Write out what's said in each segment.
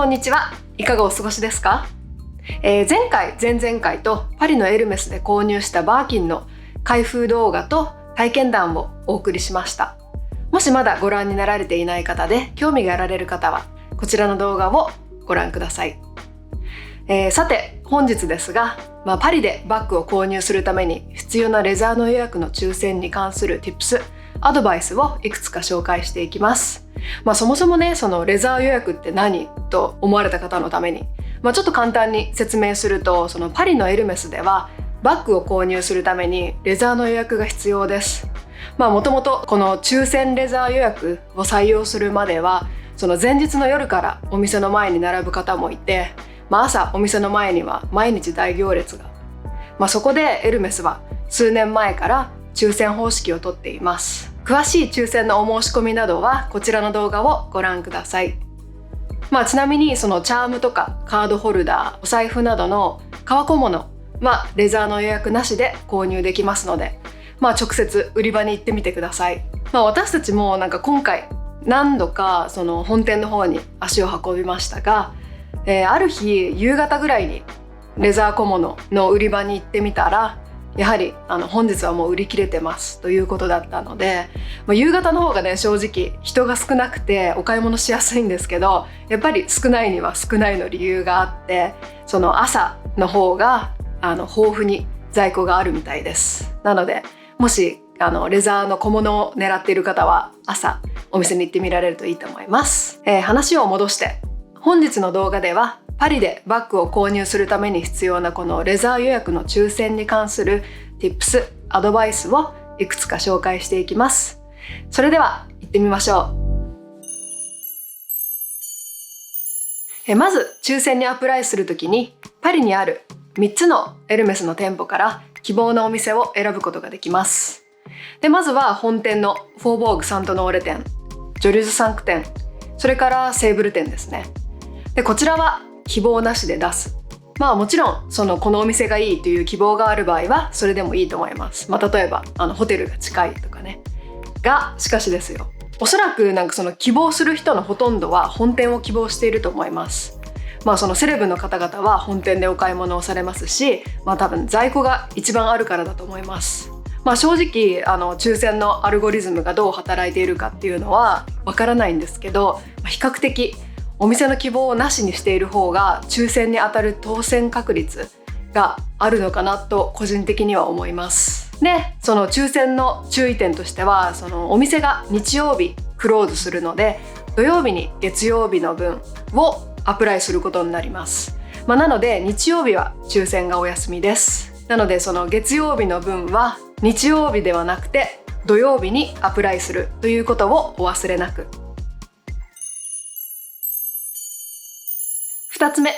こんにちは。いかがお過ごしですか？前回、前々回とパリのエルメスで購入したバーキンの開封動画と体験談をお送りしました。もしまだご覧になられていない方で興味があられる方はこちらの動画をご覧ください。さて本日ですが、パリでバッグを購入するために必要なレザーの予約の抽選に関する Tips、アドバイスをいくつか紹介していきます。そもそもね、そのレザー予約って何と思われた方のために、ちょっと簡単に説明すると、そのパリのエルメスではバッグを購入するためにレザーの予約が必要です。もともとこの抽選レザー予約を採用するまでは、その前日の夜からお店の前に並ぶ方もいて、朝お店の前には毎日大行列が。そこでエルメスは数年前から抽選方式をとっています。詳しい抽選のお申し込みなどはこちらの動画をご覧ください。ちなみにそのチャームとかカードホルダー、お財布などの革小物はレザーの予約なしで購入できますので、直接売り場に行ってみてください。私たちも今回何度かその本店の方に足を運びましたが、ある日夕方ぐらいにレザー小物の売り場に行ってみたら、やはり本日はもう売り切れてますということだったので、夕方の方がね、正直人が少なくてお買い物しやすいんですけど、やっぱり少ないには少ないの理由があって、その朝の方が豊富に在庫があるみたいです。なのでもしレザーの小物を狙っている方は朝お店に行ってみられるといいと思います。話を戻して、本日の動画ではパリでバッグを購入するために必要なこのレザー予約の抽選に関する Tips、アドバイスをいくつか紹介していきます。それでは行ってみましょう。まず抽選にアプライするときに、パリにある3つのエルメスの店舗から希望のお店を選ぶことができます。で、まずは本店のフォーボーグ・サントノーレ店、ジョリュズ・サンク店、それからセーブル店ですね。で、こちらは希望なしで出す。もちろんこのお店がいいという希望がある場合はそれでもいいと思います。例えばホテルが近いとかね。しかしですよ、おそらくその希望する人のほとんどは本店を希望していると思います。そのセレブの方々は本店でお買い物をされますし、多分在庫が一番あるからだと思います。正直抽選のアルゴリズムがどう働いているかっていうのはわからないんですけど、比較的お店の希望をなしにしている方が抽選に当たる当選確率があるのかなと個人的には思います。で、その抽選の注意点としては、そのお店が日曜日クローズするので、土曜日に月曜日の分をアプライすることになります。なので日曜日は抽選がお休みです。なのでその月曜日の分は日曜日ではなくて土曜日にアプライするということをお忘れなく。2つ目、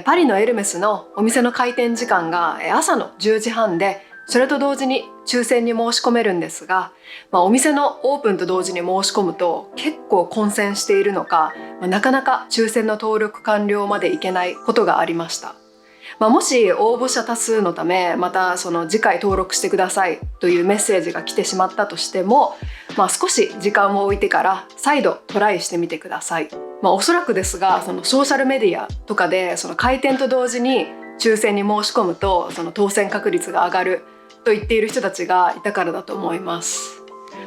パリのエルメスのお店の開店時間が朝の10時半で、それと同時に抽選に申し込めるんですが、お店のオープンと同時に申し込むと結構混戦しているのか、なかなか抽選の登録完了までいけないことがありました。もし応募者多数のため、また次回登録してくださいというメッセージが来てしまったとしても、少し時間を置いてから再度トライしてみてください。おそらくですが、ソーシャルメディアとかで開店と同時に抽選に申し込むと当選確率が上がると言っている人たちがいたからだと思います。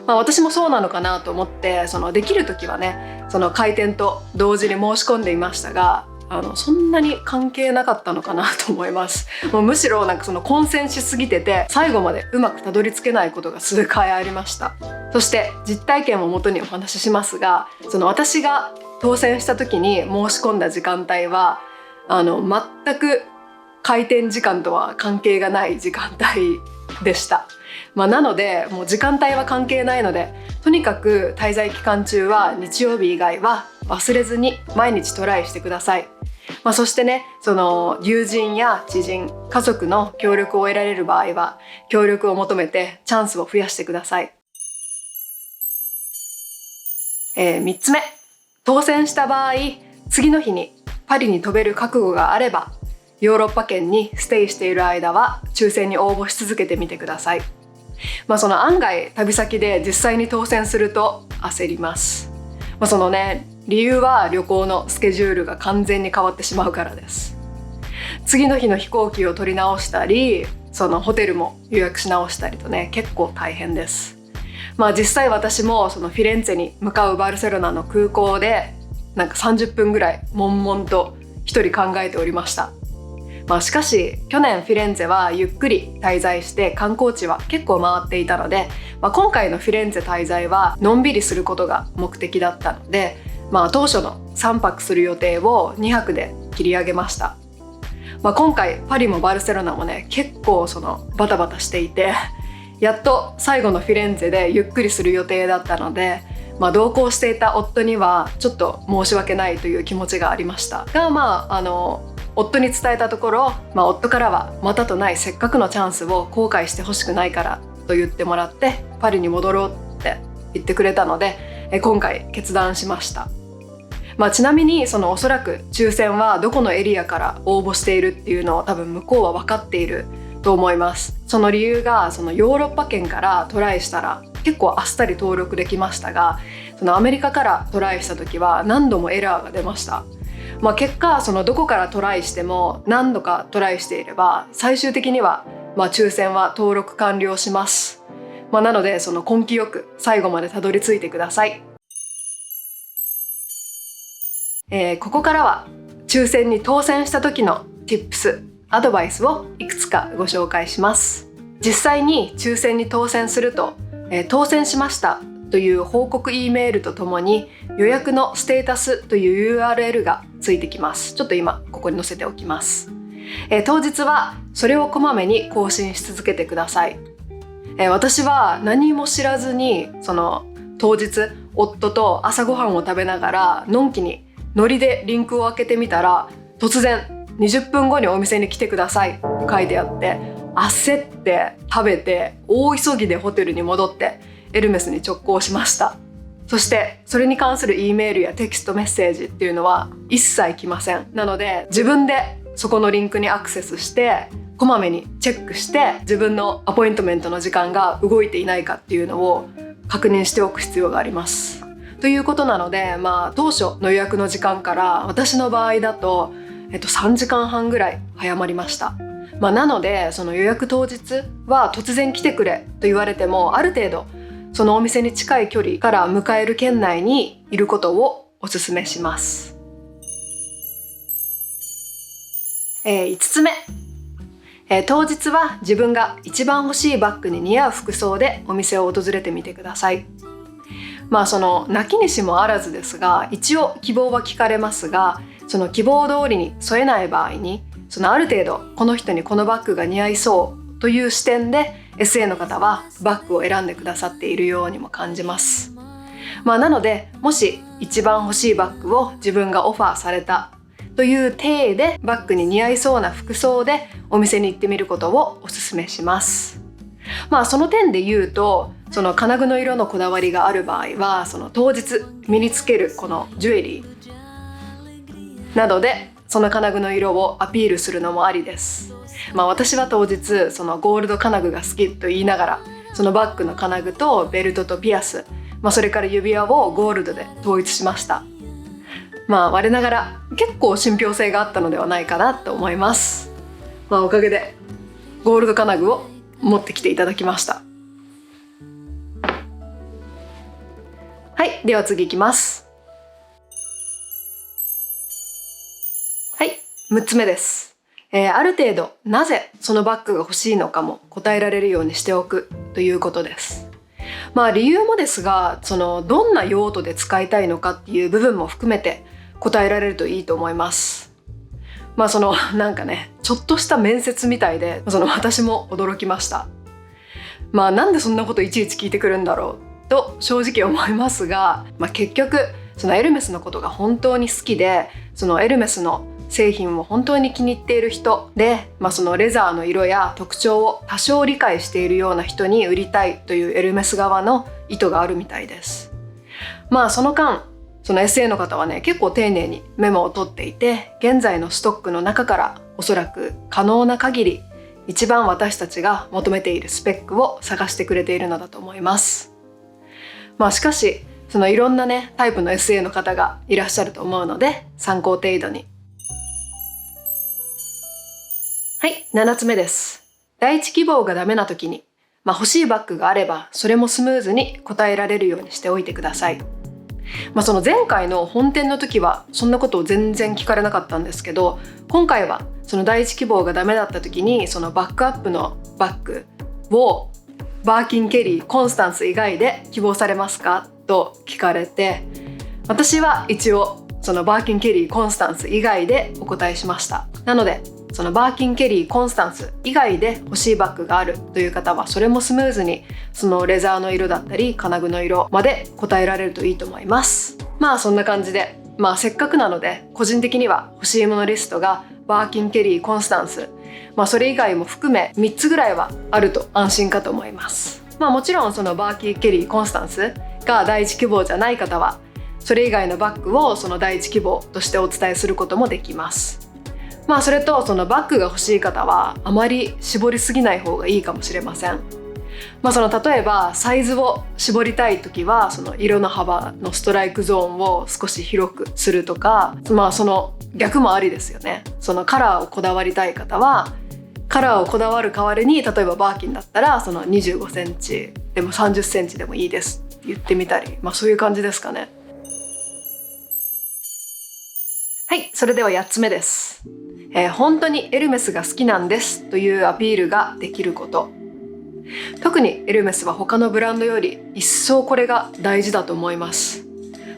私もそうなのかなと思って、できる時はね、開店と同時に申し込んでいましたが、そんなに関係なかったのかなと思います。むしろ混戦しすぎてて、最後までうまくたどり着けないことが数回ありました。そして実体験をもとにお話ししますが、私が当選した時に申し込んだ時間帯は全く開店時間とは関係がない時間帯でした。なのでもう時間帯は関係ないので、とにかく滞在期間中は日曜日以外は忘れずに毎日トライしてください。そしてね、友人や知人、家族の協力を得られる場合は協力を求めてチャンスを増やしてください。3つ目、当選した場合、次の日にパリに飛べる覚悟があれば、ヨーロッパ圏にステイしている間は抽選に応募し続けてみてください。案外旅先で実際に当選すると焦ります。理由は旅行のスケジュールが完全に変わってしまうからです。次の日の飛行機を取り直したり、そのホテルも予約し直したりとね、結構大変です。実際私もそのフィレンツェに向かうバルセロナの空港でなんか30分ぐらい悶々と一人考えておりました。しかし去年フィレンツェはゆっくり滞在して観光地は結構回っていたので、今回のフィレンツェ滞在はのんびりすることが目的だったので、当初の3泊する予定を2泊で切り上げました。今回パリもバルセロナもね、結構そのバタバタしていて、やっと最後のフィレンツェでゆっくりする予定だったので、同行していた夫にはちょっと申し訳ないという気持ちがありましたが、夫に伝えたところ、夫からはまたとないせっかくのチャンスを後悔してほしくないからと言ってもらって、パリに戻ろうって言ってくれたので、今回決断しました。ちなみにおそらく抽選はどこのエリアから応募しているっていうのを多分向こうは分かっていると思います。その理由がそのヨーロッパ圏からトライしたら結構あっさり登録できましたが、そのアメリカからトライした時は何度もエラーが出ました。結果そのどこからトライしても何度かトライしていれば最終的には抽選は登録完了します。なのでその根気よく最後までたどり着いてください。ここからは抽選に当選した時の Tips、アドバイスをいくつかご紹介します。実際に抽選に当選すると、当選しましたという報告 E メールとともに予約のステータスという URL がついてきます。ちょっと今ここに載せておきます。当日はそれをこまめに更新し続けてください。私は何も知らずにその当日夫と朝ごはんを食べながらのんきにノリでリンクを開けてみたら、突然20分後にお店に来てくださいと書いてあって、焦って食べて大急ぎでホテルに戻ってエルメスに直行しました。そしてそれに関する E メールやテキストメッセージっていうのは一切来ません。なので自分でそこのリンクにアクセスしてこまめにチェックして、自分のアポイントメントの時間が動いていないかっていうのを確認しておく必要があります。ということなので、当初の予約の時間から私の場合だと、3時間半ぐらい早まりました。なのでその予約当日は突然来てくれと言われても、ある程度そのお店に近い距離から迎える圏内にいることをお勧めします。5つ目、当日は自分が一番欲しいバッグに似合う服装でお店を訪れてみてください。そのなきにしもあらずですが、一応希望は聞かれますが、その希望通りに添えない場合に、そのある程度この人にこのバッグが似合いそうという視点で SA の方はバッグを選んでくださっているようにも感じます。なのでもし一番欲しいバッグを自分がオファーされたという体でバッグに似合いそうな服装でお店に行ってみることをお勧めします。その点で言うと、その金具の色のこだわりがある場合は、その当日身につけるこのジュエリーなどでその金具の色をアピールするのもありです。私は当日そのゴールド金具が好きと言いながら、そのバッグの金具とベルトとピアス、それから指輪をゴールドで統一しました。我ながら結構信憑性があったのではないかなと思います。おかげでゴールド金具を持ってきていただきました。はい、では次いきます。はい、6つ目です。ある程度なぜそのバッグが欲しいのかも答えられるようにしておくということです。理由もですが、そのどんな用途で使いたいのかっていう部分も含めて答えられるといいと思います。そのなんかね、ちょっとした面接みたいで、私も驚きました。なんでそんなこといちいち聞いてくるんだろうと正直思いますが、結局そのエルメスのことが本当に好きで、そのエルメスの製品を本当に気に入っている人で、そのレザーの色や特徴を多少理解しているような人に売りたいというエルメス側の意図があるみたいです。その間その SA の方はね、結構丁寧にメモを取っていて、現在のストックの中からおそらく可能な限り一番私たちが求めているスペックを探してくれているのだと思います。しかしそのいろんなねタイプの SA の方がいらっしゃると思うので参考程度に。はい、7つ目です。第一希望がダメな時に、欲しいバッグがあればそれもスムーズに答えられるようにしておいてください。その前回の本店の時はそんなことを全然聞かれなかったんですけど、今回はその第一希望がダメだった時にそのバックアップのバッグをバーキンケリーコンスタンス以外で希望されますかと聞かれて、私は一応そのバーキンケリーコンスタンス以外でお答えしました。なのでそのバーキンケリーコンスタンス以外で欲しいバッグがあるという方はそれもスムーズにそのレザーの色だったり金具の色まで答えられるといいと思います。そんな感じでせっかくなので個人的には欲しいものリストがバーキンケリーコンスタンス、それ以外も含め3つぐらいはあると安心かと思います。もちろんそのバーキンケリーコンスタンスが第一希望じゃない方はそれ以外のバッグをその第一希望としてお伝えすることもできます。それとそのバッグが欲しい方はあまり絞りすぎない方がいいかもしれません。その例えばサイズを絞りたい時はその色の幅のストライクゾーンを少し広くするとか、その逆もありですよね。そのカラーをこだわりたい方はカラーをこだわる代わりに、例えばバーキンだったらその25センチでも30センチでもいいですって言ってみたり、そういう感じですかね。はい、それでは8つ目です。本当にエルメスが好きなんですというアピールができること。特にエルメスは他のブランドより一層これが大事だと思います。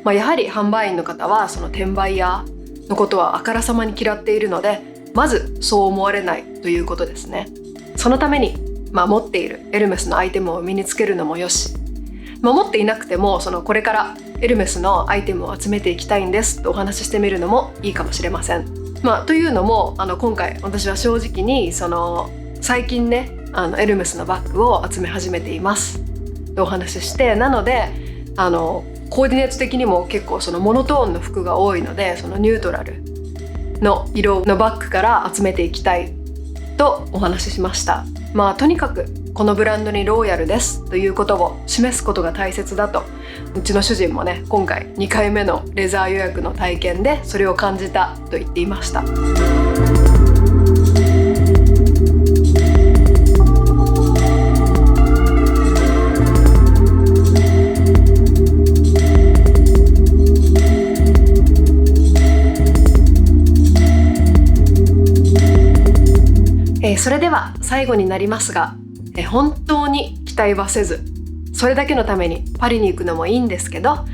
やはり販売員の方はその転売ヤーのことはあからさまに嫌っているので、まずそう思われないということですね。そのために、持っているエルメスのアイテムを身につけるのもよし、持っていなくてもそのこれからエルメスのアイテムを集めていきたいんですとお話ししてみるのもいいかもしれません。というのも今回私は正直にその最近ねエルメスのバッグを集め始めていますとお話しして、なのでコーディネート的にも結構そのモノトーンの服が多いので、そのニュートラルの色のバッグから集めていきたいとお話ししました。とにかくこのブランドにロイヤルですということを示すことが大切だと、うちの主人もね今回2回目のレザー予約の体験でそれを感じたと言っていました。それでは最後になりますが、本当に期待はせず、それだけのためにパリに行くのもいいんですけど、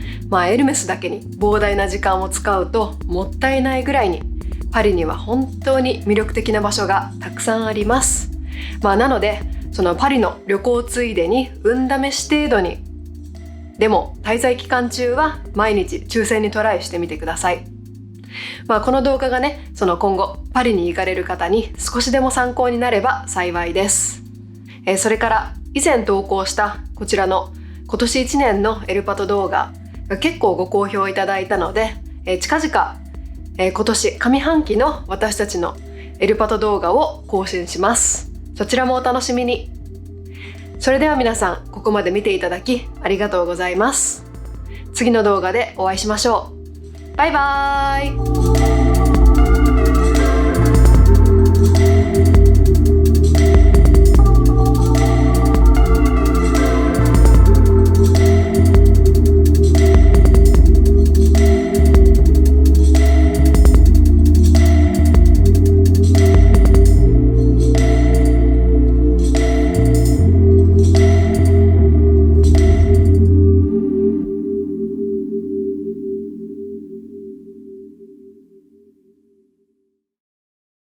エルメスだけに膨大な時間を使うともったいないぐらいにパリには本当に魅力的な場所がたくさんあります。なのでそのパリの旅行ついでに運試し程度にでも滞在期間中は毎日抽選にトライしてみてください。この動画がねその今後パリに行かれる方に少しでも参考になれば幸いです。それから以前投稿したこちらの今年1年のエルパト動画が結構ご好評いただいたので、近々、今年上半期の私たちのエルパト動画を更新します。そちらもお楽しみに。それでは皆さんここまで見ていただきありがとうございます。次の動画でお会いしましょう。バイバーイ。